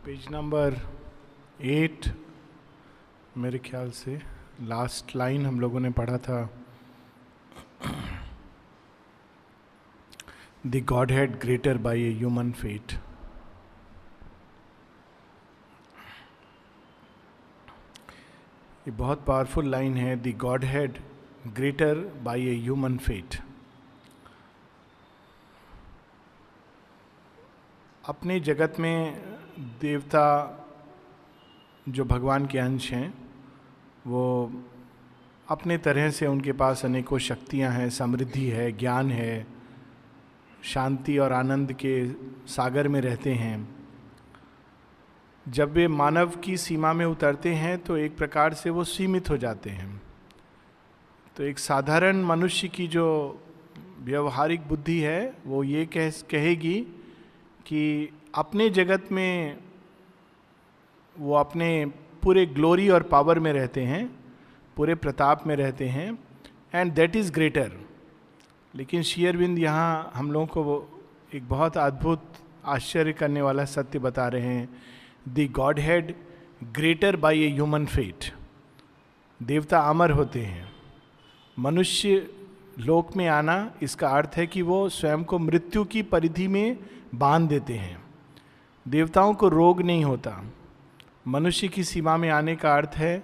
Page number 8 मेरे ख्याल से लास्ट लाइन हम लोगों ने पढ़ा था। The God head greater by a human fate. ये बहुत पावरफुल लाइन है, the God head greater by a human fate. अपने जगत में देवता जो भगवान के अंश हैं वो अपने तरह से, उनके पास अनेकों शक्तियां हैं, समृद्धि है, ज्ञान है, शांति और आनंद के सागर में रहते हैं। जब वे मानव की सीमा में उतरते हैं तो एक प्रकार से वो सीमित हो जाते हैं। तो एक साधारण मनुष्य की जो व्यवहारिक बुद्धि है वो ये कहेगी कि अपने जगत में वो अपने पूरे ग्लोरी और पावर में रहते हैं, पूरे प्रताप में रहते हैं, एंड दैट इज़ ग्रेटर। लेकिन श्री अरविंद यहाँ हम लोगों को वो एक बहुत अद्भुत आश्चर्य करने वाला सत्य बता रहे हैं, the God head greater by a human fate. देवता अमर होते हैं, मनुष्य लोक में आना इसका अर्थ है कि वो स्वयं को मृत्यु की परिधि में बांध देते हैं। देवताओं को रोग नहीं होता, मनुष्य की सीमा में आने का अर्थ है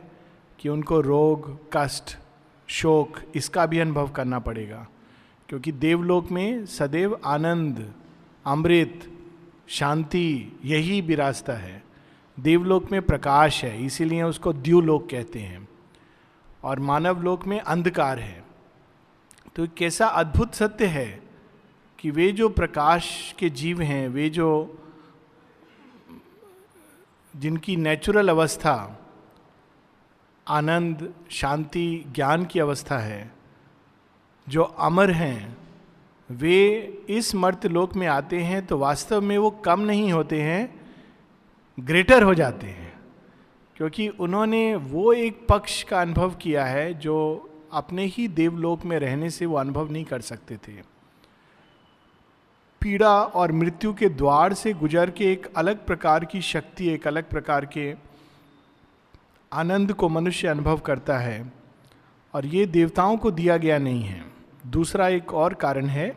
कि उनको रोग, कष्ट, शोक इसका भी अनुभव करना पड़ेगा, क्योंकि देवलोक में सदैव आनंद, अमृत, शांति यही विरासता है। देवलोक में प्रकाश है, इसीलिए उसको द्युलोक कहते हैं, और मानव लोक में अंधकार है। तो कैसा अद्भुत सत्य है कि वे जो प्रकाश के जीव हैं, वे जो जिनकी नेचुरल अवस्था आनंद, शांति, ज्ञान की अवस्था है, जो अमर हैं, वे इस मर्त्य लोक में आते हैं तो वास्तव में वो कम नहीं होते हैं, ग्रेटर हो जाते हैं, क्योंकि उन्होंने वो एक पक्ष का अनुभव किया है जो अपने ही देवलोक में रहने से वो अनुभव नहीं कर सकते थे। पीड़ा और मृत्यु के द्वार से गुजर के एक अलग प्रकार की शक्ति, एक अलग प्रकार के आनंद को मनुष्य अनुभव करता है, और ये देवताओं को दिया गया नहीं है। दूसरा एक और कारण है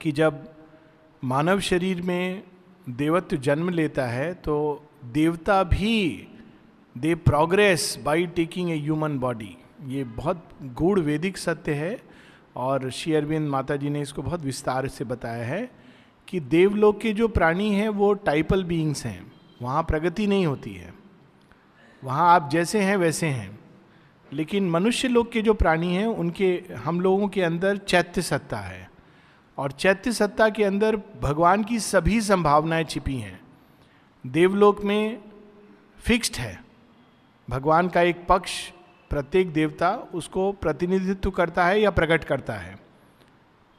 कि जब मानव शरीर में देवत्व जन्म लेता है तो देवता भी they progress by taking a human body. ये बहुत गूढ़ वैदिक सत्य है, और श्री अरविंद माता जी ने इसको बहुत विस्तार से बताया है कि देवलोक के जो प्राणी हैं वो टाइपल बीइंग्स हैं, वहाँ प्रगति नहीं होती है, वहाँ आप जैसे हैं वैसे हैं। लेकिन मनुष्य लोक के जो प्राणी हैं उनके, हम लोगों के अंदर चैत्य सत्ता है, और चैत्य सत्ता के अंदर भगवान की सभी संभावनाएं छिपी हैं। देवलोक में फिक्स्ड है, भगवान का एक पक्ष प्रत्येक देवता उसको प्रतिनिधित्व करता है या प्रकट करता है,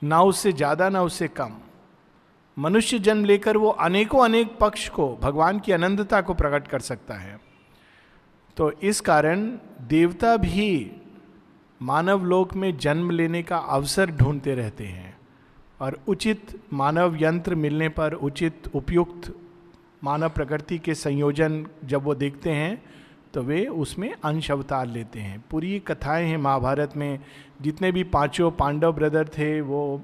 ना उससे ज़्यादा ना उससे कम। मनुष्य जन्म लेकर वो अनेकों अनेक पक्ष को, भगवान की अनंतता को प्रकट कर सकता है। तो इस कारण देवता भी मानव लोक में जन्म लेने का अवसर ढूंढते रहते हैं, और उचित मानव यंत्र मिलने पर, उचित उपयुक्त मानव प्रकृति के संयोजन जब वो देखते हैं तो वे उसमें अंश अवतार लेते हैं। पूरी कथाएं हैं महाभारत में, जितने भी पांचों पांडव ब्रदर थे, वो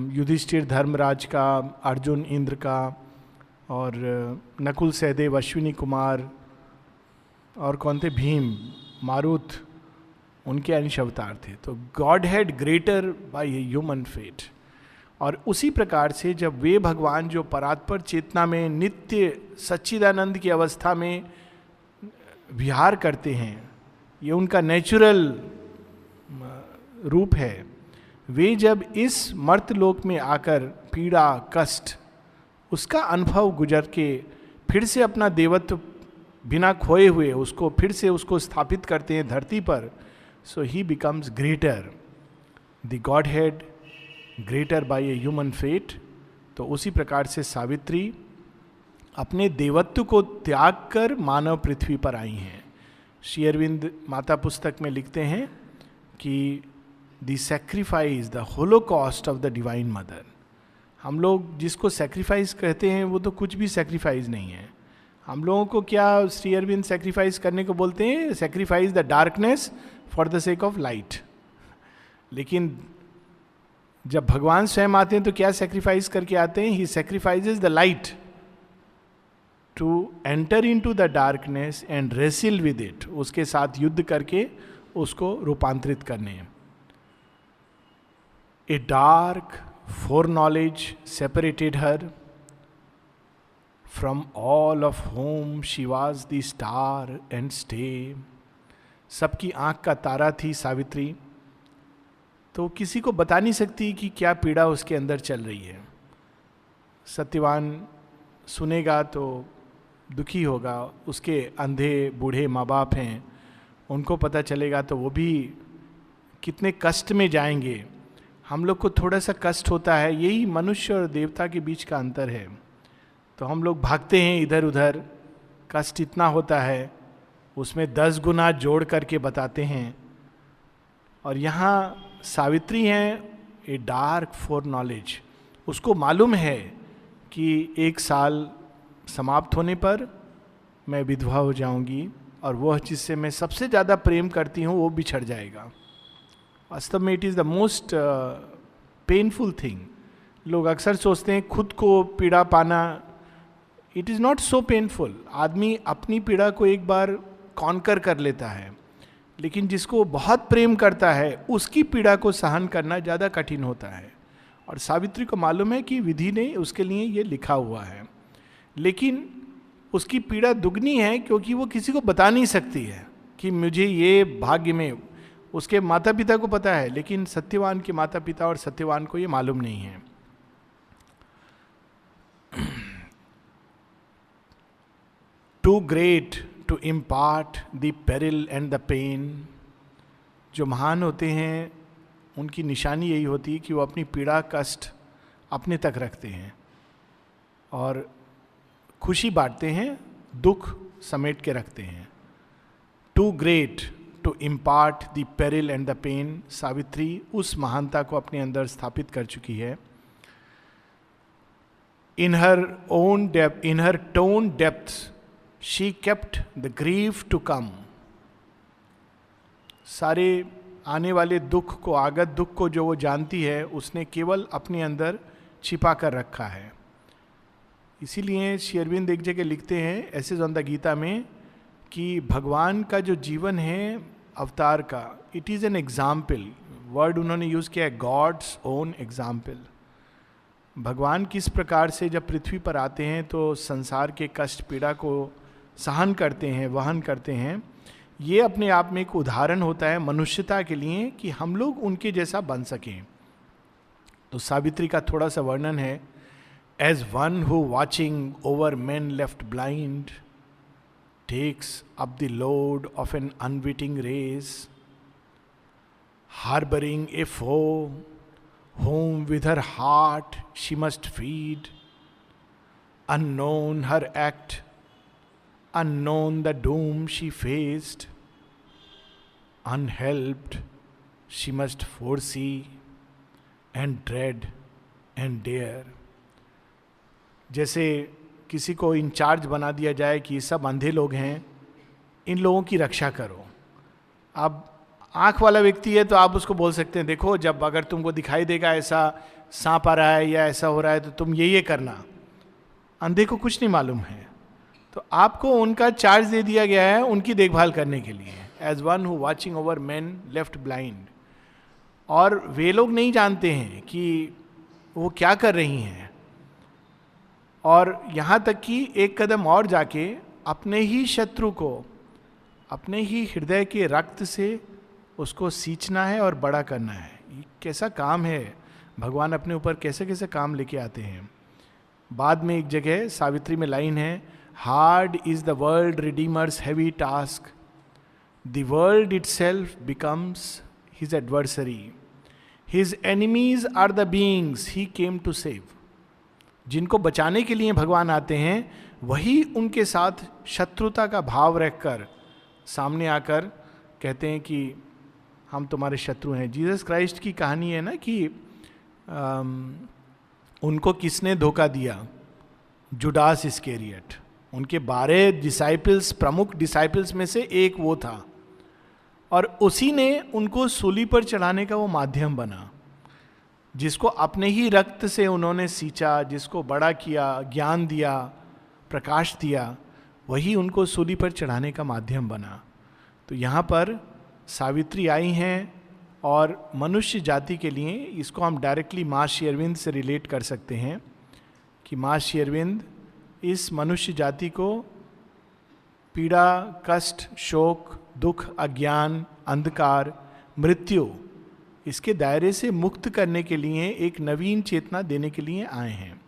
युधिष्ठिर धर्मराज का, अर्जुन इंद्र का, और नकुल सहदेव अश्विनी कुमार, और कौन थे, भीम, मारुत, उनके अंश अवतार थे। तो Godhead greater by a human fate. और उसी प्रकार से जब वे भगवान जो परात्पर चेतना में नित्य सच्चिदानंद की अवस्था में विहार करते हैं, ये उनका नेचुरल रूप है, वे जब इस मर्त्य लोक में आकर पीड़ा, कष्ट, उसका अनुभव गुजर के फिर से अपना देवत्व बिना खोए हुए उसको फिर से उसको स्थापित करते हैं धरती पर, so he becomes greater, the God head greater by a human fate. तो उसी प्रकार से सावित्री अपने देवत्व को त्याग कर मानव पृथ्वी पर आई हैं। श्री अरविंद माता पुस्तक में लिखते हैं कि the sacrifice, the Holocaust of the divine mother, हम लोग जिसको सेक्रीफाइस कहते हैं वो तो कुछ भी सेक्रीफाइस नहीं है. हम लोगों को क्या श्री अरविंद सेक्रीफाइस करने को बोलते हैं? Sacrifice the darkness for the sake of light. लेकिन जब भगवान स्वयं आते हैं तो क्या सेक्रीफाइस करके आते हैं? He sacrifices the light to enter into the darkness and wrestle with it. उसके साथ युद्ध करके उसको रूपांतरित करने. A dark foreknowledge separated her from all of whom she was the star and stay. सबकी आंख का तारा थी सावित्री, तो किसी को बता नहीं सकती कि क्या पीड़ा उसके अंदर चल रही है. सत्यवान सुनेगा तो दुखी होगा, उसके अंधे बूढ़े माँ बाप हैं, उनको पता चलेगा तो वो भी कितने कष्ट में जाएंगे. हम लोग को थोड़ा सा कष्ट होता है, यही मनुष्य और देवता के बीच का अंतर है. तो हम लोग भागते हैं इधर उधर, कष्ट इतना होता है, उसमें 10 गुना जोड़ करके बताते हैं. और यहाँ सावित्री हैं, ए डार्क फॉर नॉलेज. उसको मालूम है कि 1 साल समाप्त होने पर मैं विधवा हो जाऊंगी और वह जिससे मैं सबसे ज़्यादा प्रेम करती हूँ वो बिछड़ जाएगा. वास्तव में it is the most painful thing. लोग अक्सर सोचते हैं खुद को पीड़ा पाना, it is not so painful. आदमी अपनी पीड़ा को एक बार कॉन्कर कर लेता है, लेकिन जिसको बहुत प्रेम करता है उसकी पीड़ा को सहन करना ज़्यादा कठिन होता है. और सावित्री को मालूम है कि विधि ने उसके लिए ये लिखा हुआ है, लेकिन उसकी पीड़ा दुगनी है क्योंकि वो किसी को बता नहीं सकती है कि मुझे ये भाग्य में. उसके माता पिता को पता है, लेकिन सत्यवान के माता पिता और सत्यवान को ये मालूम नहीं है. Too great to impart the peril and the pain. जो महान होते हैं उनकी निशानी यही होती है कि वो अपनी पीड़ा कष्ट अपने तक रखते हैं और खुशी बांटते हैं, दुख समेट के रखते हैं. Too great to impart the peril and the pain. Savitri उस महानता को अपने अंदर स्थापित कर चुकी है. In her own depth, in her own depth she kept the grief to come. सारे आने वाले दुख को, आगत दुख को जो वो जानती है, उसने केवल अपने अंदर छिपा कर रखा है. इसीलिए श्री अरविंद एक जगह लिखते हैं ऐसे ऑन द गीता में कि भगवान का जो जीवन है अवतार का, it is an example. Word उन्होंने यूज़ किया है गॉड्स ओन एग्जाम्पल. भगवान किस प्रकार से जब पृथ्वी पर आते हैं तो संसार के कष्ट पीड़ा को सहन करते हैं, वहन करते हैं. ये अपने आप में एक उदाहरण होता है मनुष्यता के लिए कि हम लोग उनके जैसा बन सकें. तो सावित्री का थोड़ा सा वर्णन है. As one who watching over men left blind takes up the load of an unwitting race, harboring a foe whom with her heart she must feed, unknown her act, unknown the doom she faced, unhelped she must foresee and dread and dare. जैसे किसी को in charge बना दिया जाए कि ये सब अंधे लोग हैं, इन लोगों की रक्षा करो. अब आँख वाला व्यक्ति है तो आप उसको बोल सकते हैं देखो जब अगर तुमको दिखाई देगा ऐसा सांप आ रहा है या ऐसा हो रहा है तो तुम ये करना. अंधे को कुछ नहीं मालूम है, तो आपको उनका चार्ज दे दिया गया है उनकी देखभाल करने के लिए. As one who watching over men left blind. और वे लोग नहीं जानते हैं कि वो क्या कर रही हैं. और यहाँ तक कि एक कदम और जाके अपने ही शत्रु को अपने ही हृदय के रक्त से उसको सींचना है और बड़ा करना है. ये कैसा काम है, भगवान अपने ऊपर कैसे कैसे काम लेके आते हैं. बाद में एक जगह सावित्री में लाइन है, hard is the world redeemer's heavy task, the world itself becomes his adversary, his enemies are the beings he came to save. जिनको बचाने के लिए भगवान आते हैं वही उनके साथ शत्रुता का भाव रखकर सामने आकर कहते हैं कि हम तुम्हारे शत्रु हैं. जीसस क्राइस्ट की कहानी है ना कि उनको किसने धोखा दिया? Judas Iscariot. उनके 12 डिसाइपल्स, प्रमुख डिसाइपल्स में से एक वो था, और उसी ने उनको सूली पर चढ़ाने का वो माध्यम बना। जिसको अपने ही रक्त से उन्होंने सींचा, जिसको बड़ा किया, ज्ञान दिया, प्रकाश दिया, वही उनको सूली पर चढ़ाने का माध्यम बना। तो यहाँ पर सावित्री आई हैं, और मनुष्य जाति के लिए इसको हम डायरेक्टली माँ श्री अरविंद से रिलेट कर सकते हैं कि माँ श्री अरविंद इस मनुष्य जाति को पीड़ा, कष्ट, शोक, दुख, अज्ञान, अंधकार, मृत्यु, इसके दायरे से मुक्त करने के लिए एक नवीन चेतना देने के लिए आए हैं,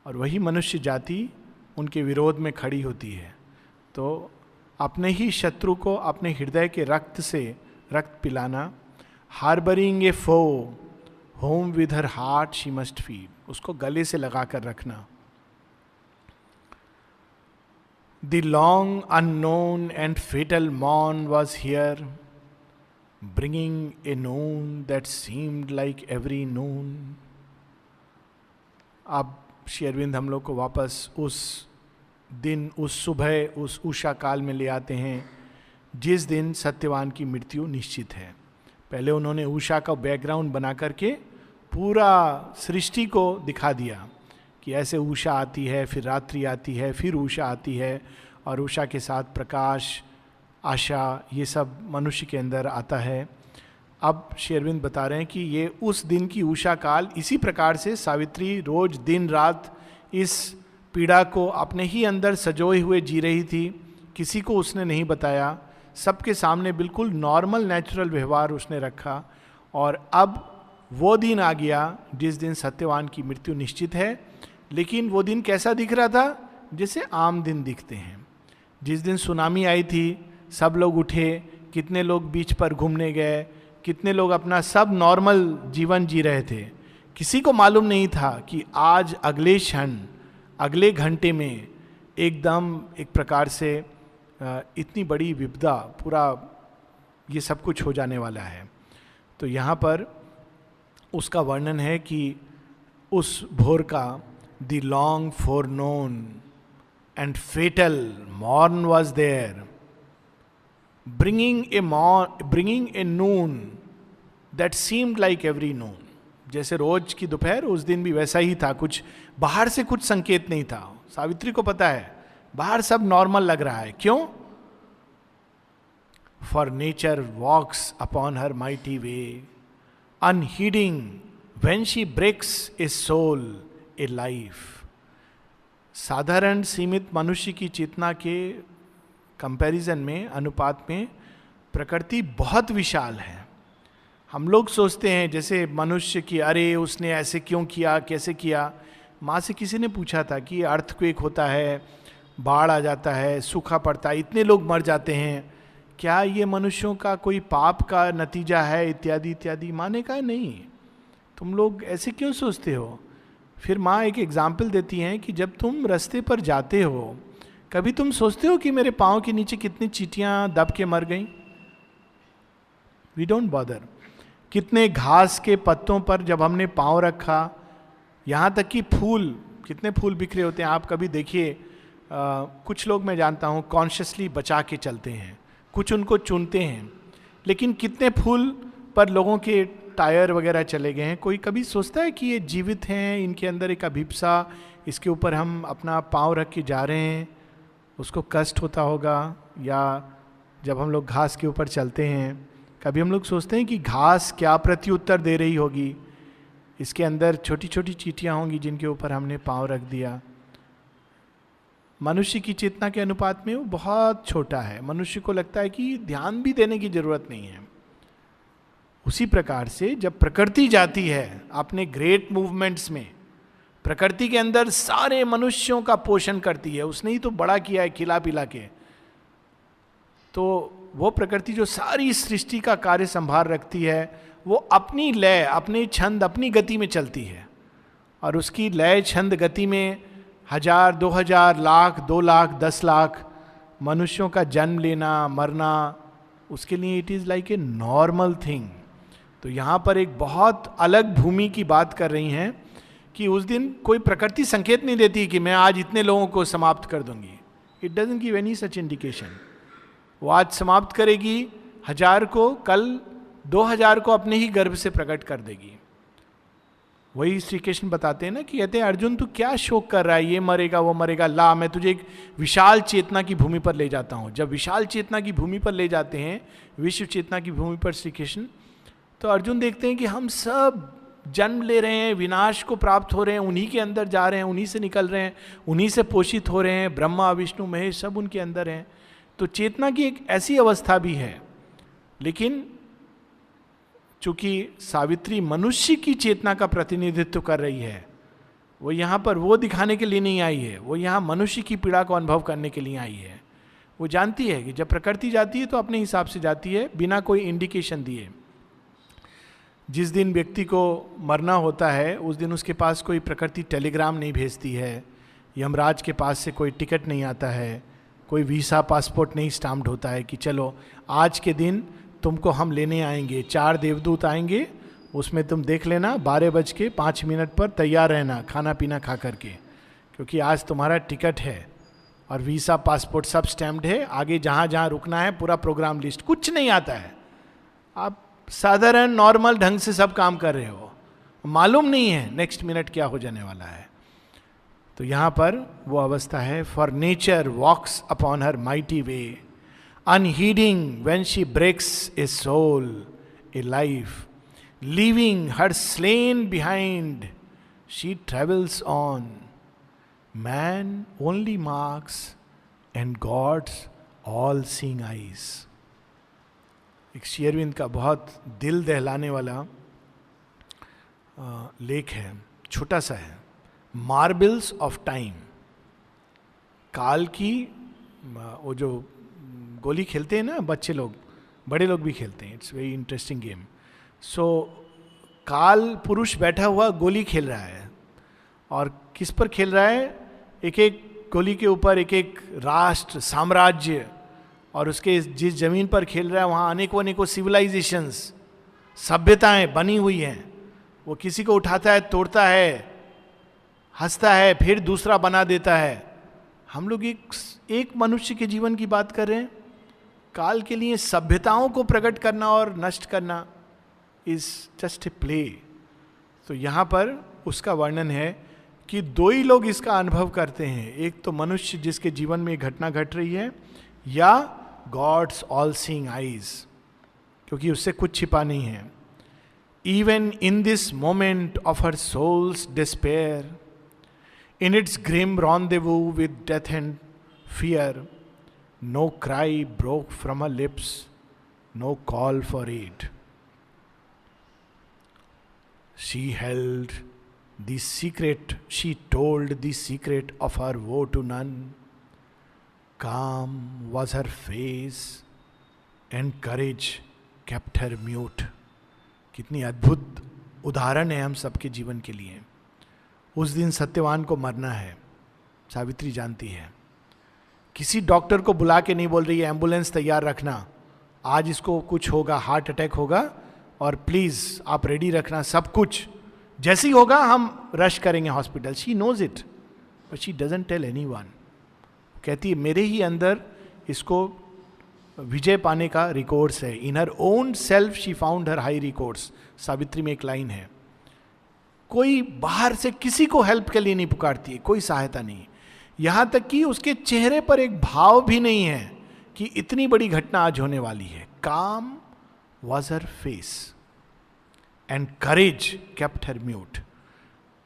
और वही मनुष्य जाति उनके विरोध में खड़ी होती है। तो अपने ही शत्रु को अपने हृदय के रक्त से रक्त पिलाना, harbouring a foe whom with her heart she must feed, उसको गले से लगा कर रखना। The long unknown and fatal morn was here, bringing a noon that seemed like every noon। अब श्री अरविंद हम लोग को वापस उस दिन, उस सुबह, उस उषा काल में ले आते हैं जिस दिन सत्यवान की मृत्यु निश्चित है। पहले उन्होंने उषा का बैकग्राउंड बना करके पूरा सृष्टि को दिखा दिया कि ऐसे उषा आती है, फिर रात्रि आती है, फिर उषा आती है, और उषा के साथ प्रकाश, आशा, ये सब मनुष्य के अंदर आता है। अब श्री अरविंद बता रहे हैं कि ये उस दिन की उषा काल, इसी प्रकार से सावित्री रोज दिन रात इस पीड़ा को अपने ही अंदर सजोए हुए जी रही थी। किसी को उसने नहीं बताया, सबके सामने बिल्कुल नॉर्मल नेचुरल व्यवहार उसने रखा। और अब वो दिन आ गया जिस दिन सत्यवान की मृत्यु निश्चित है। लेकिन वो दिन कैसा दिख रहा था? जैसे आम दिन दिखते हैं। जिस दिन सुनामी आई थी, सब लोग उठे, कितने लोग बीच पर घूमने गए, कितने लोग अपना सब नॉर्मल जीवन जी रहे थे। किसी को मालूम नहीं था कि आज अगले क्षण, अगले घंटे में एकदम एक प्रकार से इतनी बड़ी विपदा, पूरा ये सब कुछ हो जाने वाला है। तो यहाँ पर उसका वर्णन है कि उस भोर का the long foreknown and fatal morn was there, bringing a noon that seemed like every noon। जैसे रोज की दोपहर उस दिन भी वैसा ही था, कुछ बाहर से कुछ संकेत नहीं था। सावित्री को पता है बाहर सब नॉर्मल लग रहा है। क्यों? For nature walks upon her mighty way unheeding when she breaks a soul a life. साधारण सीमित मनुष्य की चेतना के कंपैरिजन में, अनुपात में प्रकृति बहुत विशाल है। हम लोग सोचते हैं जैसे मनुष्य की, अरे उसने ऐसे क्यों किया, कैसे किया। माँ से किसी ने पूछा था कि अर्थक्वेक होता है, बाढ़ आ जाता है, सूखा पड़ता है, इतने लोग मर जाते हैं, क्या ये मनुष्यों का कोई पाप का नतीजा है, इत्यादि इत्यादि। माँ ने कहा नहीं, तुम लोग ऐसे क्यों सोचते हो। फिर माँ एक एग्जाम्पल देती हैं कि जब तुम रास्ते पर जाते हो, कभी तुम सोचते हो कि मेरे पाँव के नीचे कितनी चींटियां दब के मर गईं? We don't bother. कितने घास के पत्तों पर जब हमने पाँव रखा, यहाँ तक कि फूल, कितने फूल बिखरे होते हैं। आप कभी देखिए, कुछ लोग मैं जानता हूँ कॉन्शियसली बचा के चलते हैं, कुछ उनको चुनते हैं, लेकिन कितने फूल पर लोगों के टायर वगैरह चले गए हैं। कोई कभी सोचता है कि ये जीवित हैं, इनके अंदर एक अभिप्सा, इसके ऊपर हम अपना पाँव रख के जा रहे हैं, उसको कष्ट होता होगा। या जब हम लोग घास के ऊपर चलते हैं, कभी हम लोग सोचते हैं कि घास क्या प्रत्युत्तर दे रही होगी, इसके अंदर छोटी छोटी चींटियां होंगी जिनके ऊपर हमने पाँव रख दिया। मनुष्य की चेतना के अनुपात में वो बहुत छोटा है। मनुष्य को लगता है कि ध्यान भी देने की जरूरत नहीं है। उसी प्रकार से जब प्रकृति जाती है अपने ग्रेट मूवमेंट्स में, प्रकृति के अंदर सारे मनुष्यों का पोषण करती है, उसने ही तो बड़ा किया है खिला पिला के। तो वो प्रकृति जो सारी सृष्टि का कार्य संभाल रखती है, वो अपनी लय, अपने छंद, अपनी गति में चलती है। और उसकी लय छंद गति में 1000, 2000, लाख, 2 लाख, 10 लाख मनुष्यों का जन्म लेना, मरना, उसके लिए it is like a normal thing. तो यहाँ पर एक बहुत अलग भूमि की बात कर रही हैं कि उस दिन कोई प्रकृति संकेत नहीं देती कि मैं आज इतने लोगों को समाप्त कर दूंगी. It doesn't give any such indication. वो आज समाप्त करेगी 1000 को, कल 2000 को अपने ही गर्भ से प्रकट कर देगी. वही श्री कृष्ण बताते हैं ना कि कहते हैं अर्जुन तू क्या शोक कर रहा है, ये मरेगा वो मरेगा, ला मैं तुझे एक विशाल चेतना की भूमि पर ले जाता हूँ. जब विशाल चेतना की भूमि पर ले जाते हैं, विश्व चेतना की भूमि पर श्री कृष्ण, तो अर्जुन देखते हैं कि हम सब जन्म ले रहे हैं, विनाश को प्राप्त हो रहे हैं, उन्हीं के अंदर जा रहे हैं, उन्हीं से निकल रहे हैं, उन्हीं से पोषित हो रहे हैं, ब्रह्मा विष्णु महेश सब उनके अंदर हैं. तो चेतना की एक ऐसी अवस्था भी है. लेकिन चूंकि सावित्री मनुष्य की चेतना का प्रतिनिधित्व कर रही है, वो यहाँ पर वो दिखाने के लिए नहीं आई है, वो यहाँ मनुष्य की पीड़ा को अनुभव करने के लिए आई है. वो जानती है कि जब प्रकृति जाती है तो अपने हिसाब से जाती है, बिना कोई इंडिकेशन दिए. जिस दिन व्यक्ति को मरना होता है उस दिन उसके पास कोई प्रकृति टेलीग्राम नहीं भेजती है, यमराज के पास से कोई टिकट नहीं आता है, कोई वीसा पासपोर्ट नहीं स्टाम्प्ड होता है कि चलो आज के दिन तुमको हम लेने आएंगे, 4 देवदूत आएंगे, उसमें तुम देख लेना 12:05 पर तैयार रहना खाना पीना खा करके, क्योंकि आज तुम्हारा टिकट है और वीसा पासपोर्ट सब स्टैम्प्ड है, आगे जहाँ जहाँ रुकना है पूरा प्रोग्राम लिस्ट. कुछ नहीं आता है. आप साधारण नॉर्मल ढंग से सब काम कर रहे हो, मालूम नहीं है नेक्स्ट मिनट क्या हो जाने वाला है. तो यहाँ पर वो अवस्था है. For nature walks upon her mighty way, unheeding when she breaks a soul, a life, leaving her slain behind, she travels on. Man only marks and God's all-seeing eyes. एक शेरविंद का बहुत दिल दहलाने वाला लेख है, छोटा सा है, मार्बल्स ऑफ टाइम. काल की वो जो गोली खेलते हैं ना बच्चे लोग, बड़े लोग भी खेलते हैं, इट्स वेरी इंटरेस्टिंग गेम. सो काल पुरुष बैठा हुआ गोली खेल रहा है, और किस पर खेल रहा है? एक एक गोली के ऊपर एक एक राष्ट्र साम्राज्य, और उसके जिस जमीन पर खेल रहा है वहाँ अनेकों अनेकों सिविलाइजेशंस, सभ्यताएं बनी हुई हैं. वो किसी को उठाता है, तोड़ता है, हंसता है, फिर दूसरा बना देता है. हम लोग एक मनुष्य के जीवन की बात कर रहे हैं. काल के लिए सभ्यताओं को प्रकट करना और नष्ट करना इज जस्ट ए प्ले. तो यहाँ पर उसका वर्णन है कि 2 ही लोग इसका अनुभव करते हैं, एक तो मनुष्य जिसके जीवन में घटना घट रही है, या गॉड्स ऑल सीइंग आईज, क्योंकि उससे कुछ छिपा नहीं है. Even in this moment of her soul's despair, in its grim rendezvous with death and fear, no cry broke from her lips, no call for aid. She held the secret, she told the secret of her woe to none. Calm was her face and courage kept her mute. कितनी अद्भुत उदाहरण है हम सबके जीवन के लिए. उस दिन सत्यवान को मरना है, सावित्री जानती है. किसी डॉक्टर को बुला के नहीं बोल रही है एम्बुलेंस तैयार रखना, आज इसको कुछ होगा, हार्ट अटैक होगा, और प्लीज आप रेडी रखना, सब कुछ जैसे ही होगा हम रश करेंगे hospital. She knows it but she doesn't tell anyone. कहती है मेरे ही अंदर इसको विजय पाने का रिकॉर्ड्स है. In her own self she found her high records. Savitri में एक लाइन है, कोई बाहर से किसी को हेल्प के लिए नहीं पुकारती है, कोई सहायता नहीं. यहां तक कि उसके चेहरे पर एक भाव भी नहीं है कि इतनी बड़ी घटना आज होने वाली है. काम was her face and courage kept her mute.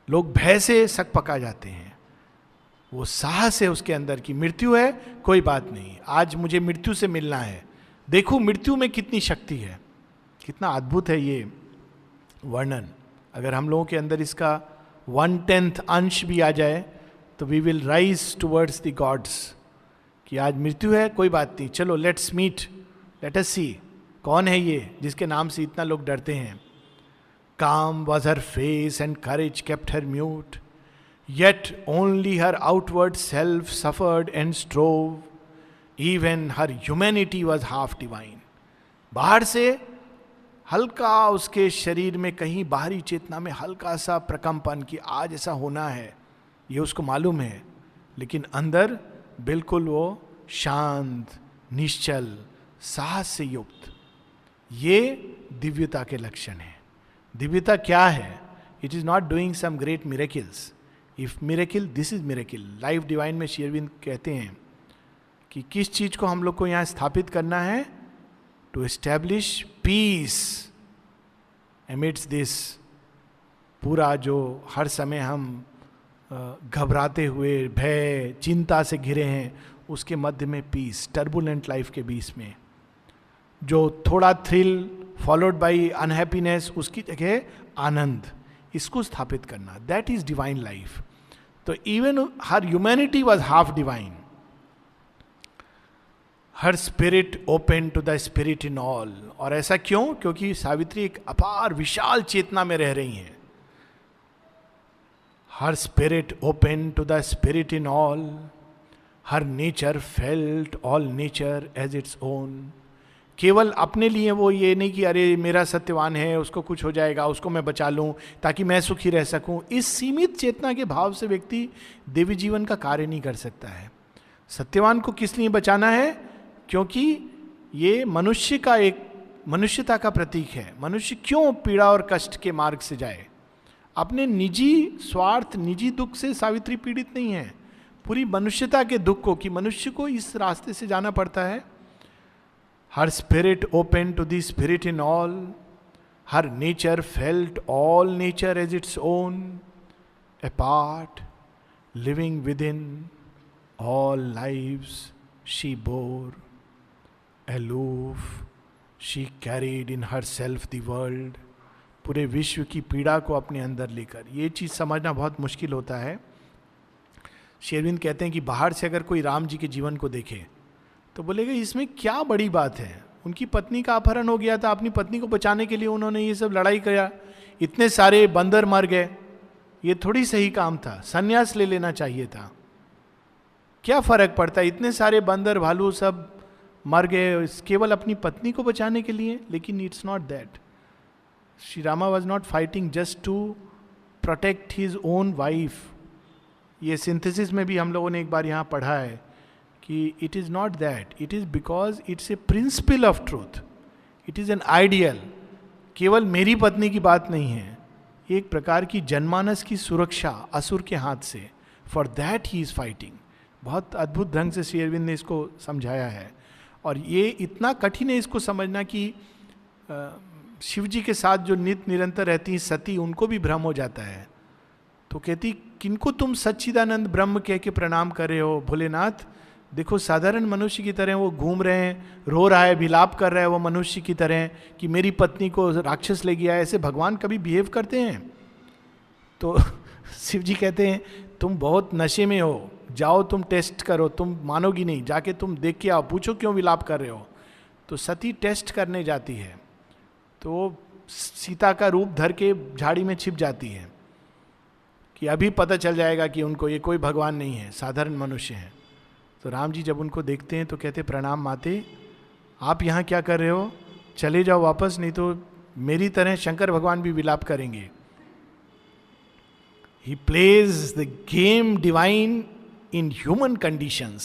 लोग भय से सक पका जाते हैं. वो साहस है उसके अंदर की मृत्यु है, कोई बात नहीं, आज मुझे मृत्यु से मिलना है. देखो मृत्यु में कितनी शक्ति है, कितना अद्भुत है ये वर्णन. अगर हम लोगों के अंदर इसका 1/10 अंश भी आ जाए तो we will rise towards the gods. कि आज मृत्यु है, कोई बात नहीं, चलो let's meet, let us see कौन है ये जिसके नाम से इतना लोग डरते हैं. काम was her face and courage kept her mute, yet only her outward self suffered and strove, even her humanity was half divine. बाहर से हल्का उसके शरीर में कहीं बाहरी चेतना में हल्का सा प्रकंपन कि आज ऐसा होना है, ये उसको मालूम है, लेकिन अंदर बिल्कुल वो शांत, निश्चल, साहस से युक्त। ये दिव्यता के लक्षण है। दिव्यता क्या है? It is not doing some great miracles. If miracle, this is miracle. Life Divine में श्री अरविंद कहते हैं कि किस चीज को हम लोग को यहां स्थापित करना है? To establish peace amidst this. पूरा जो हर समय हम घबराते हुए, भय, चिंता से घिरे हैं, उसके मध्य में पीस, टर्बुलेंट लाइफ के बीच में जो थोड़ा थ्रिल फॉलोड बाई अनहैप्पीनेस, उसकी जगह आनंद, इसको स्थापित करना, दैट इज डिवाइन लाइफ। तो even her humanity was half divine. Her spirit open to the spirit in all. और ऐसा क्यों? क्योंकि सावित्री एक अपार विशाल चेतना में रह रही हैं। Her spirit open to the spirit in all, her nature felt all nature as its own. केवल अपने लिए वो ये नहीं कि अरे मेरा सत्यवान है, उसको कुछ हो जाएगा, उसको मैं बचा लूं ताकि मैं सुखी रह सकूं। इस सीमित चेतना के भाव से व्यक्ति देवी जीवन का कार्य नहीं कर सकता है। सत्यवान को किस लिए बचाना है? क्योंकि ये मनुष्य का एक, मनुष्यता का प्रतीक है। मनुष्य क्यों पीड़ा और कष्ट के मार्ग से जाए? अपने निजी स्वार्थ, निजी दुख से सावित्री पीड़ित नहीं है, पूरी मनुष्यता के दुख को, कि मनुष्य को इस रास्ते से जाना पड़ता है। Her spirit open to the spirit in all, her nature felt all nature as its own, apart living within all lives she bore, aloof she carried in herself the world। पूरे विश्व की पीड़ा को अपने अंदर लेकर। ये चीज़ समझना बहुत मुश्किल होता है। श्री अरविंद कहते हैं कि बाहर से अगर कोई राम जी के जीवन को देखे तो बोलेगा इसमें क्या बड़ी बात है? उनकी पत्नी का अपहरण हो गया था, अपनी पत्नी को बचाने के लिए उन्होंने ये सब लड़ाई किया, इतने सारे बंदर मर गए, ये थोड़ी सही काम था, संन्यास ले लेना चाहिए था। क्या फर्क पड़ता है? इतने सारे बंदर भालू सब मर गए केवल अपनी पत्नी को बचाने के लिए। लेकिन it's not that. Shri Rama was not fighting just to protect his own wife. ये सिंथेसिस में भी हम लोगों ने एक बार यहाँ पढ़ा है कि it is not that, it is because it's a principle of truth, it is an ideal. केवल मेरी पत्नी की बात नहीं है, एक प्रकार की जनमानस की सुरक्षा असुर के हाथ से, for that he is fighting. बहुत अद्भुत ढंग से श्री अरविंद ने इसको समझाया है। और ये इतना कठिन है इसको समझना कि शिव जी के साथ जो नित्य निरंतर रहती हैं सती, उनको भी भ्रम हो जाता है। तो कहती किनको तुम सच्चिदानंद ब्रह्म कह के प्रणाम कर रहे हो? भोलेनाथ देखो, साधारण मनुष्य की तरह वो घूम रहे हैं, रो रहा है, विलाप कर रहा है वो मनुष्य की तरह कि मेरी पत्नी को राक्षस ले गया। ऐसे भगवान कभी बिहेव करते हैं? तो शिव जी कहते हैं तुम बहुत नशे में हो, जाओ तुम टेस्ट करो, तुम मानोगी नहीं, जाके तुम देख के आओ, पूछो क्यों विलाप कर रहे हो। तो सती टेस्ट करने जाती है, तो सीता का रूप धर के झाड़ी में छिप जाती है कि अभी पता चल जाएगा कि उनको ये कोई भगवान नहीं है, साधारण मनुष्य हैं। तो राम जी जब उनको देखते हैं तो कहते प्रणाम माते, आप यहाँ क्या कर रहे हो? चले जाओ वापस, नहीं तो मेरी तरह शंकर भगवान भी विलाप करेंगे। He plays the game divine in human conditions.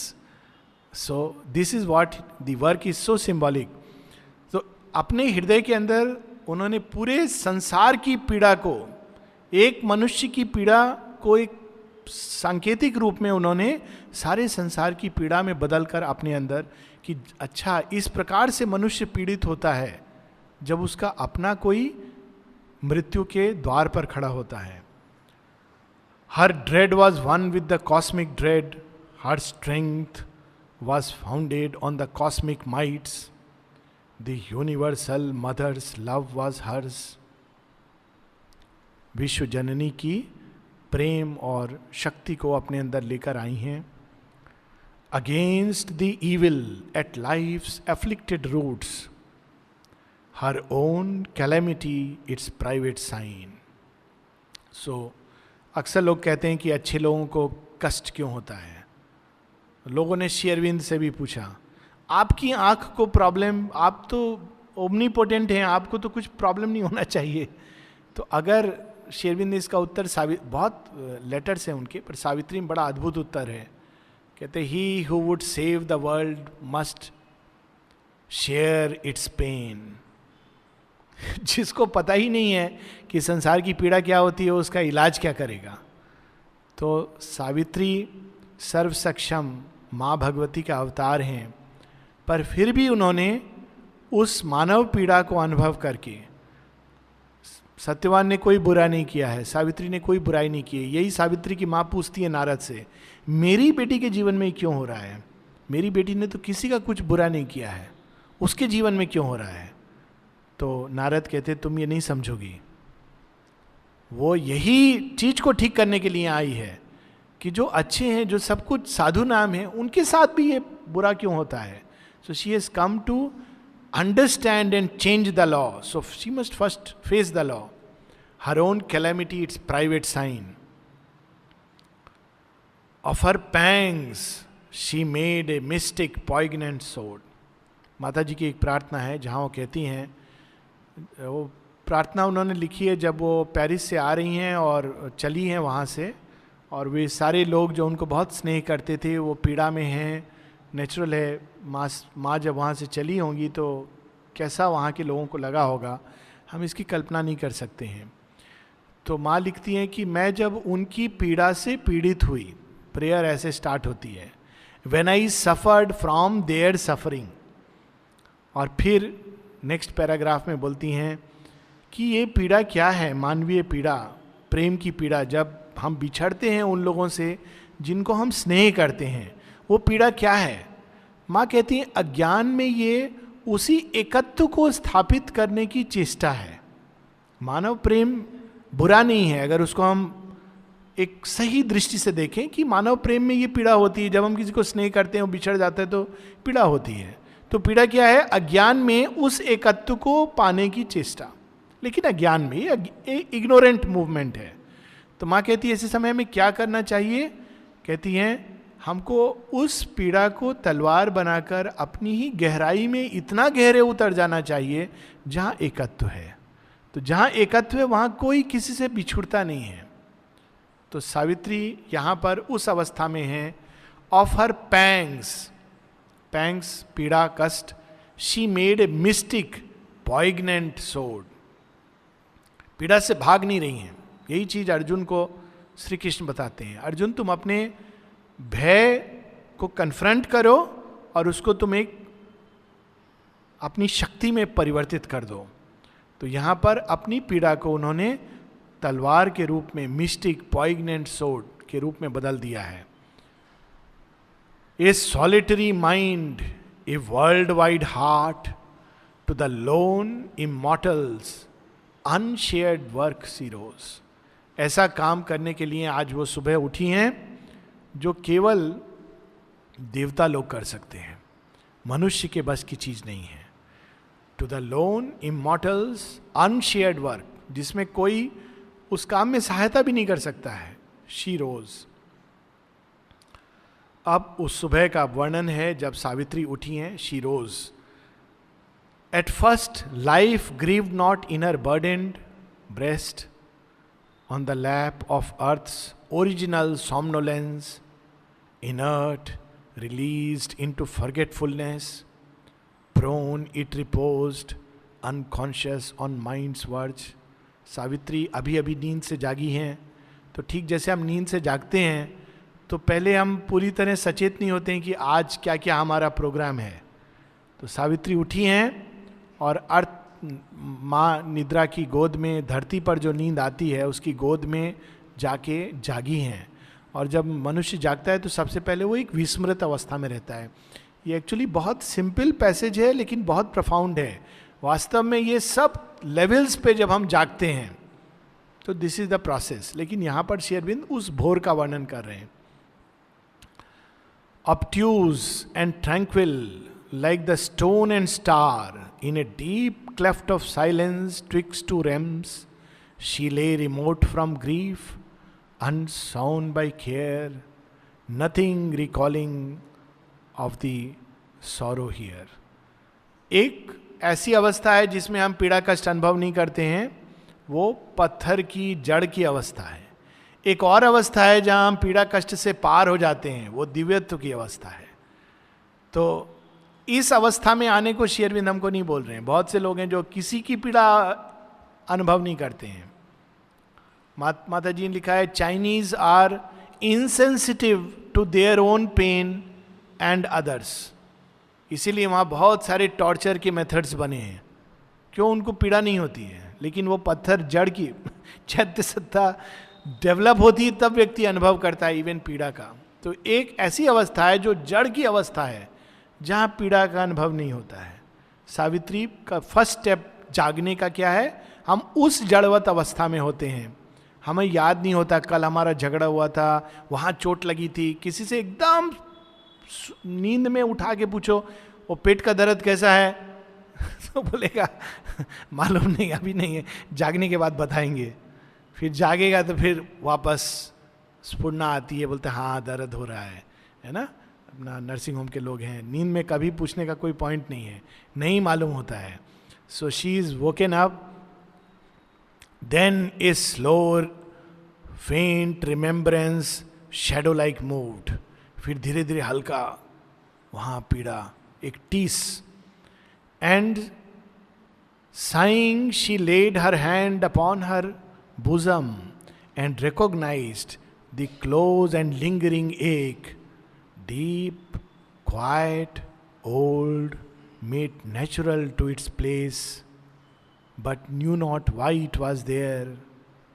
So this is what the work is so symbolic. तो अपने हृदय के अंदर उन्होंने पूरे संसार की पीड़ा को, एक मनुष्य की पीड़ा को एक सांकेतिक रूप में उन्होंने सारे संसार की पीड़ा में बदल कर अपने अंदर कि अच्छा इस प्रकार से मनुष्य पीड़ित होता है जब उसका अपना कोई मृत्यु के द्वार पर खड़ा होता है। Her dread was one with the cosmic dread. Her strength was founded on the cosmic mights. The universal mother's love was hers. विश्व जननी की प्रेम और शक्ति को अपने अंदर लेकर आई हैं। Against the evil at life's afflicted roots, her own calamity its private sign. So अक्सर लोग कहते हैं कि अच्छे लोगों को कष्ट क्यों होता है। लोगों ने श्री अरविंद से भी पूछा, आपकी आंख को प्रॉब्लम, आप तो ओमनीपोटेंट हैं, आपको तो कुछ प्रॉब्लम नहीं होना चाहिए। तो अगर श्री अरविंद ने इसका उत्तर बहुत लेटर्स हैं उनके, पर सावित्री में बड़ा अद्भुत उत्तर है। कहते he who would save the world must share its pain. जिसको पता ही नहीं है कि संसार की पीड़ा क्या होती है, उसका इलाज क्या करेगा। तो सावित्री सर्व सक्षम माँ भगवती का अवतार हैं, पर फिर भी उन्होंने उस मानव पीड़ा को अनुभव करके, सत्यवान ने कोई बुरा नहीं किया है, सावित्री ने कोई बुराई नहीं की है। यही सावित्री की माँ पूछती है नारद से, मेरी बेटी के जीवन में क्यों हो रहा है? मेरी बेटी ने तो किसी का कुछ बुरा नहीं किया है, उसके जीवन में क्यों हो रहा है? तो नारद कहते तुम ये नहीं समझोगी, वो यही चीज को ठीक करने के लिए आई है कि जो अच्छे हैं, जो सब कुछ साधु नाम है, उनके साथ भी ये बुरा क्यों होता है। So she has come to understand and change the law. So she must first face the law. Her own calamity, its private sign. Of her pangs, she made a mystic poignant sword. माता जी की एक प्रार्थना है जहाँ वो कहती हैं, वो प्रार्थना उन्होंने लिखी है जब वो पेरिस से आ रही हैं और चली हैं वहाँ से, और वे सारे लोग जो उनको बहुत स्नेह करते थे वो पीड़ा में हैं। नेचुरल है, माँ जब वहाँ से चली होंगी तो कैसा वहाँ के लोगों को लगा होगा, हम इसकी कल्पना नहीं कर सकते हैं। तो माँ लिखती हैं कि मैं जब उनकी पीड़ा से पीड़ित हुई, प्रेयर ऐसे स्टार्ट होती है, when I suffered from their suffering. और फिर नेक्स्ट पैराग्राफ में बोलती हैं कि ये पीड़ा क्या है, मानवीय पीड़ा, प्रेम की पीड़ा, जब हम बिछड़ते हैं उन लोगों से जिनको हम स्नेह करते हैं, वो पीड़ा क्या है। माँ कहती है अज्ञान में ये उसी एकत्व को स्थापित करने की चेष्टा है। मानव प्रेम बुरा नहीं है अगर उसको हम एक सही दृष्टि से देखें कि मानव प्रेम में ये पीड़ा होती है, जब हम किसी को स्नेह करते हैं वो बिछड़ जाता है तो पीड़ा होती है। तो पीड़ा क्या है? अज्ञान में उस एकत्व को पाने की चेष्टा, लेकिन अज्ञान में ये इग्नोरेंट मूवमेंट है। तो माँ कहती है ऐसे समय में क्या करना चाहिए? कहती हैं हमको उस पीड़ा को तलवार बनाकर अपनी ही गहराई में इतना गहरे उतर जाना चाहिए जहाँ एकत्व है। तो जहाँ एकत्व है वहाँ कोई किसी से बिछुड़ता नहीं है। तो सावित्री यहाँ पर उस अवस्था में है, ऑफ हर पैंग्स, पैंग्स पीड़ा कष्ट, she made a mystic poignant सोड। पीड़ा से भाग नहीं रही हैं। यही चीज अर्जुन को श्री कृष्ण बताते हैं, अर्जुन तुम अपने भय को कन्फ्रंट करो और उसको तुम एक अपनी शक्ति में परिवर्तित कर दो। तो यहां पर अपनी पीड़ा को उन्होंने तलवार के रूप में, मिस्टिक पॉइग्नेंट सोड के रूप में बदल दिया है। A solitary mind, a world wide heart, to the lone immortal's unshared work she rose. ऐसा काम करने के लिए आज वो सुबह उठी हैं जो केवल देवता लोग कर सकते हैं, मनुष्य के बस की चीज नहीं है। To the lone immortal's unshared work, जिसमें कोई उस काम में सहायता भी नहीं कर सकता है, शी रोज। अब उस सुबह का वर्णन है जब सावित्री उठी हैं, she rose. At first life grieved not in her burdened breast, on the lap of earth's original somnolence, inert, released into forgetfulness, prone it reposed, unconscious on mind's verge. Savitri अभी अभी नींद से जागी हैं। तो ठीक जैसे हम नींद से जागते हैं तो पहले हम पूरी तरह सचेत नहीं होते हैं कि आज क्या क्या हमारा प्रोग्राम है। तो सावित्री उठी हैं और अर्थ माँ निद्रा की गोद में, धरती पर जो नींद आती है उसकी गोद में जाके जागी हैं। और जब मनुष्य जागता है तो सबसे पहले वो एक विस्मृत अवस्था में रहता है। ये एक्चुअली बहुत सिंपल पैसेज है लेकिन बहुत प्रफाउंड है। वास्तव में ये सब लेवल्स पे जब हम जागते हैं तो दिस इज द प्रोसेस। लेकिन यहाँ पर श्री अरविंद उस भोर का वर्णन कर रहे हैं। obtuse and tranquil like the stone and star in a deep cleft of silence twixt two realms, she lay remote from grief, unsown by care, nothing recalling of the sorrow here. एक ऐसी अवस्था है जिसमें हम पीड़ा कष्ट अनुभव नहीं करते हैं, वो पत्थर की जड़ की अवस्था है। एक और अवस्था है जहां हम पीड़ा कष्ट से पार हो जाते हैं, वो दिव्यत्व की अवस्था है। तो इस अवस्था में आने को श्री अरविंद हमको नहीं बोल रहे हैं। बहुत से लोग हैं जो किसी की पीड़ा अनुभव नहीं करते हैं। माता जी ने लिखा है, Chinese are insensitive to their own pain and others. इसीलिए वहाँ बहुत सारे टॉर्चर के मेथड्स बने हैं। क्यों? उनको पीड़ा नहीं होती है, लेकिन वो पत्थर जड़ की चैत्य सत्ता डेवलप होती है, तब व्यक्ति अनुभव करता है इवन पीड़ा का। तो एक ऐसी अवस्था है जो जड़ की अवस्था है, जहाँ पीड़ा का अनुभव नहीं होता है। सावित्री का फर्स्ट स्टेप जागने का क्या है? हम उस जड़वत अवस्था में होते हैं। हमें याद नहीं होता कल हमारा झगड़ा हुआ था, वहाँ चोट लगी थी। किसी से एकदम नींद में उठा के पूछो वो पेट का दर्द कैसा है तो बोलेगा मालूम नहीं, अभी नहीं है, जागने के बाद बताएंगे। फिर जागेगा तो फिर वापस स्फुरना आती है, बोलते हाँ दर्द हो रहा है ना। अपना नर्सिंग होम के लोग हैं, नींद में कभी पूछने का कोई पॉइंट नहीं है, नहीं मालूम होता है। So she is woken up, then a slower faint remembrance shadow like moved. फिर धीरे धीरे हल्का वहाँ पीड़ा, एक टीस। And sighing she laid her hand upon her bosom and recognized the close and lingering ache, deep, quiet, old, made natural to its place, but knew not why it was there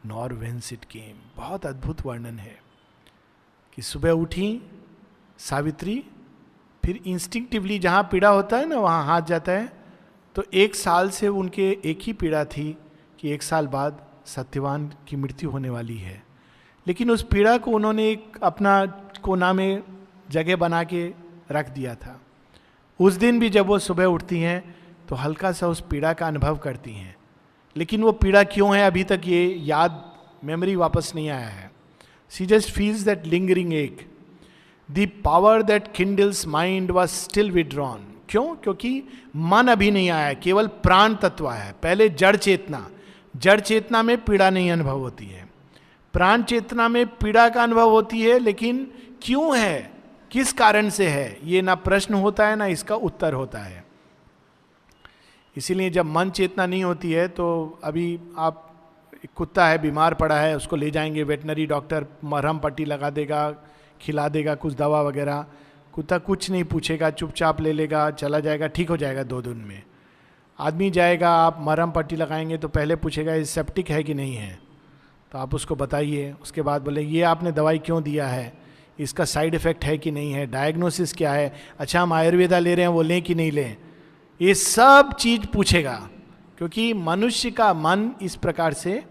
nor whence it came. बहुत अद्भुत वर्णन है कि सुबह उठी सावित्री, फिर instinctively जहाँ पीड़ा होता है ना वहाँ हाथ जाता है। तो 1 साल से उनके एक ही पीड़ा थी कि 1 साल बाद सत्यवान की मृत्यु होने वाली है। लेकिन उस पीड़ा को उन्होंने एक अपना कोना में जगह बना के रख दिया था। उस दिन भी जब वो सुबह उठती हैं तो हल्का सा उस पीड़ा का अनुभव करती हैं, लेकिन वो पीड़ा क्यों है अभी तक ये याद, मेमोरी वापस नहीं आया है। She just feels that lingering ache. The power that kindles mind was still withdrawn. क्यों? क्योंकि मन अभी नहीं आया, केवल प्राण तत्व है। पहले जड़ चेतना, जड़ चेतना में पीड़ा नहीं अनुभव होती है, प्राण चेतना में पीड़ा का अनुभव होती है। लेकिन क्यों है, किस कारण से है, ये ना प्रश्न होता है ना इसका उत्तर होता है। इसीलिए जब मन चेतना नहीं होती है तो अभी आप, एक कुत्ता है बीमार पड़ा है, उसको ले जाएंगे वेटनरी डॉक्टर, मरहम पट्टी लगा देगा, खिला देगा कुछ दवा वगैरह, कुत्ता कुछ नहीं पूछेगा, चुपचाप ले लेगा, चला जाएगा, ठीक हो जाएगा 2 दिन में। आदमी जाएगा, आप मरहम पट्टी लगाएंगे तो पहले पूछेगा ये सेप्टिक है कि नहीं है, तो आप उसको बताइए। उसके बाद बोले ये आपने दवाई क्यों दिया है, इसका साइड इफेक्ट है कि नहीं है, डायग्नोसिस क्या है, अच्छा हम आयुर्वेदा ले रहे हैं वो लें कि नहीं लें, ये सब चीज पूछेगा। क्योंकि मनुष्य का मन इस प्रकार से,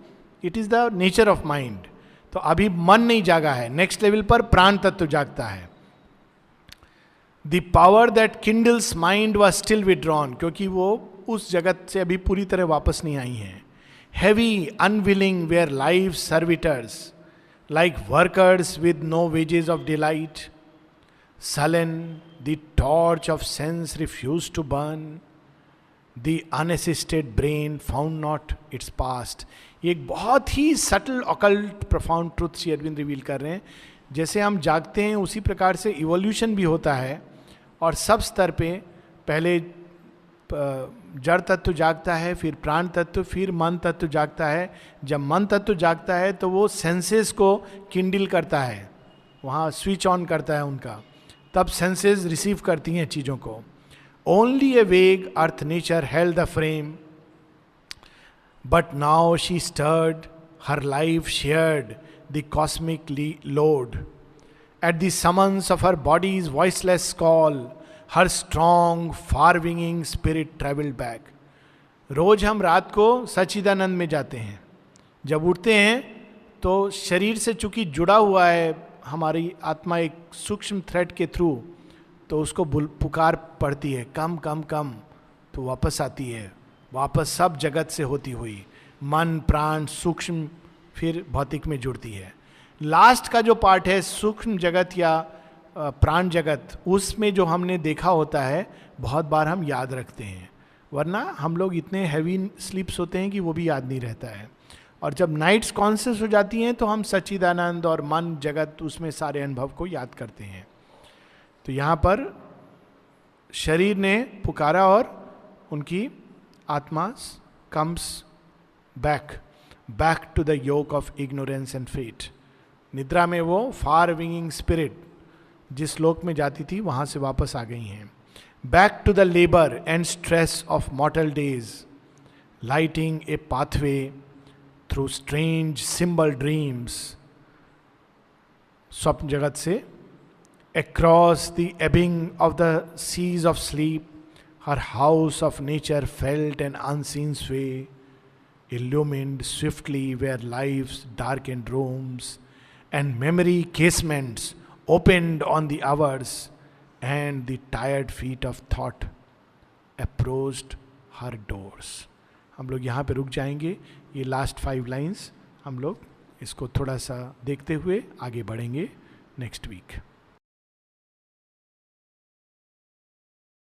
it is the nature of mind. तो अभी मन नहीं जागा है, नेक्स्ट लेवल पर प्राण तत्व जागता है। The power that kindles mind was still withdrawn, क्योंकि वो उस जगत से अभी पूरी तरह वापस नहीं आई हैं। Heavy unwilling were life servitors like workers with no wages of delight, sullen the torch of sense refuse to burn, the unassisted brain found not its past. ये एक बहुत ही subtle occult profound truth Shri Aurobindo reveal कर रहे हैं। जैसे हम जागते हैं उसी प्रकार से इवोल्यूशन भी होता है, और सब स्तर पे पहले जड़ तत्व जागता है, फिर प्राण तत्व, फिर मन तत्व जागता है। जब मन तत्व जागता है तो वो सेंसेस को किंडल करता है, वहाँ स्विच ऑन करता है उनका, तब सेंसेस रिसीव करती हैं चीज़ों को। Only a vague earth nature held the frame, but now she stirred, her life shared the cosmic load. At the summons of her body's voiceless call, her strong, far-winging spirit traveled back. रोज हम रात को सच्चिदानंद में जाते हैं, जब उठते हैं तो शरीर से चूंकि जुड़ा हुआ है हमारी आत्मा एक सूक्ष्म थ्रेड के थ्रू, तो उसको पुकार पड़ती है कम कम कम, तो वापस आती है, वापस सब जगत से होती हुई मन प्राण सूक्ष्म फिर भौतिक में जुड़ती है। लास्ट का जो पार्ट है सूक्ष्म जगत या प्राण जगत, उसमें जो हमने देखा होता है बहुत बार हम याद रखते हैं। वरना हम लोग इतने हैवी स्लीप्स होते हैं कि वो भी याद नहीं रहता है। और जब नाइट्स कॉन्शियस हो जाती हैं तो हम सच्चिदानंद और मन जगत उसमें सारे अनुभव को याद करते हैं। तो यहाँ पर शरीर ने पुकारा और उनकी आत्मा comes back to the yoke of ignorance and fate. निद्रा में वो फार विंगिंग स्पिरिट जिस लोक में जाती थी वहां से वापस आ गई हैं। Back to the labour and stress of mortal days, lighting a pathway through strange symbol dreams. स्वप्न जगत से across the ebbing of the seas of sleep, her house of nature felt an unseen sway, illumined swiftly where life's darkened rooms, and memory casements opened on the hours, and the tired feet of thought approached her doors. हम लोग यहाँ पे रुक जाएंगे। ये last 5 lines हम लोग इसको थोड़ा सा देखते हुए आगे बढ़ेंगे नेक्स्ट वीक।